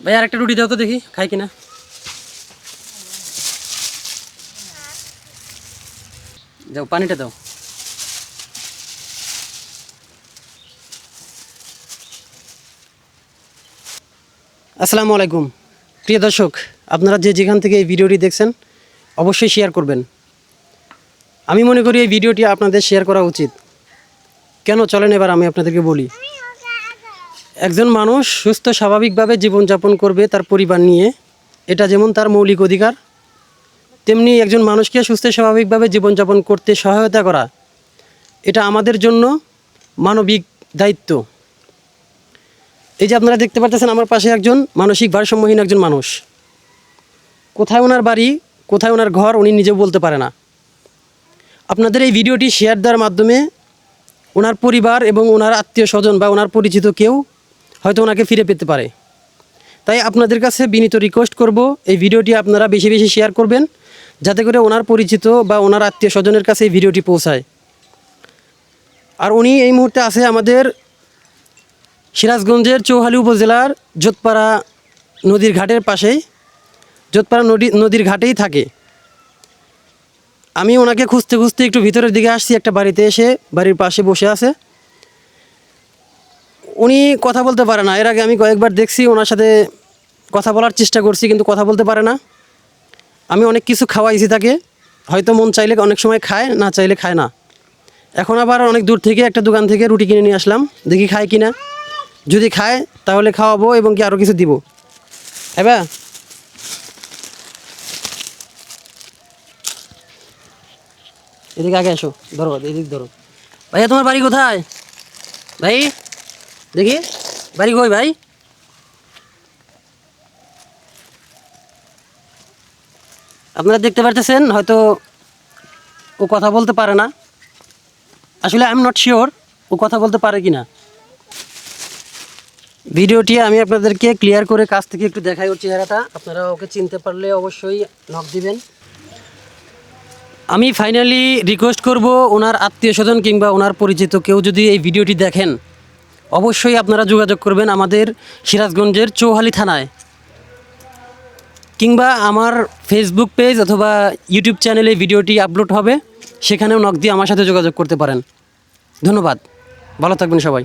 ভাই আর একটা রুটি দাও তো দেখি খাই কিনা। যাও পানিটা দাও। আসসালামু আলাইকুম প্রিয় দর্শক, আপনারা যেখান থেকে এই ভিডিওটি দেখছেন অবশ্যই শেয়ার করবেন। আমি মনে করি এই ভিডিওটি আপনাদের শেয়ার করা উচিত। কেন চলেন এবার আমি আপনাদেরকে বলি। একজন মানুষ সুস্থ স্বাভাবিকভাবে জীবনযাপন করবে তার পরিবার নিয়ে, এটা যেমন তার মৌলিক অধিকার, তেমনি একজন মানুষকে সুস্থ স্বাভাবিকভাবে জীবনযাপন করতে সহায়তা করা এটা আমাদের জন্য মানবিক দায়িত্ব। এই যে আপনারা দেখতে পাচ্ছেন আমার পাশে একজন মানসিক ভারসাম্যহীন একজন মানুষ। কোথায় ওনার বাড়ি, কোথায় ওনার ঘর উনি নিজেও বলতে পারে না। আপনাদের এই ভিডিওটি শেয়ার দেওয়ার মাধ্যমে ওনার পরিবার এবং ওনার আত্মীয় স্বজন বা ওনার পরিচিত কেউ হয়তো ওনাকে ফিরে পেতে পারে। তাই আপনাদের কাছে বিনীত রিকোয়েস্ট করব, এই ভিডিওটি আপনারা বেশি বেশি শেয়ার করবেন, যাতে করে ওনার পরিচিত বা ওনার আত্মীয় স্বজনের কাছে এই ভিডিওটি পৌঁছায়। আর উনি এই মুহূর্তে আছে আমাদের সিরাজগঞ্জের চৌহালি উপজেলার যোধপাড়া নদীর ঘাটের পাশেই, যোধপাড়া নদীর ঘাটেই থাকে। আমি ওনাকে খুঁজতে খুঁজতে একটু ভিতরের দিকে আসছি, একটা বাড়িতে এসে বাড়ির পাশে বসে আছে। উনি কথা বলতে পারে না। এর আগে আমি কয়েকবার দেখছি, ওনার সাথে কথা বলার চেষ্টা করছি কিন্তু কথা বলতে পারে না। আমি অনেক কিছু খাওয়াইছি তাকে, হয়তো মন চাইলে অনেক সময় খায়, না চাইলে খায় না। এখন আবার অনেক দূর থেকে একটা দোকান থেকে রুটি কিনে নিয়ে আসলাম, দেখি খায় কিনা। যদি খায় তাহলে খাওয়াবো এবং কি আরও কিছু দিব। হ্যাঁ, এদিকে আগে এসো, ধরো এদিক ধরো। ভাইয়া তোমার বাড়ি কোথায়? ভাই দেখি বাড়ি কই ভাই? আপনারা দেখতে পারতেছেন হয়তো ও কথা বলতে পারে না। আসলে আই এম নট শিওর ও কথা বলতে পারে কি না। ভিডিওটি আমি আপনাদেরকে ক্লিয়ার করে কাছ থেকে একটু দেখাই ওর চেহারাটা। আপনারা ওকে চিনতে পারলে অবশ্যই নক দিবেন। আমি ফাইনালি রিকোয়েস্ট করব, ওনার আত্মীয় স্বজন কিংবা ওনার পরিচিত কেউ যদি এই ভিডিওটি দেখেন অবশ্যই আপনারা যোগাযোগ করবেন আমাদের সিরাজগঞ্জের চৌহালি থানায়, কিংবা আমার ফেসবুক পেজ অথবা ইউটিউব চ্যানেলে ভিডিওটি আপলোড হবে, সেখানেও নক দিয়ে আমার সাথে যোগাযোগ করতে পারেন। ধন্যবাদ, ভালো থাকবেন সবাই।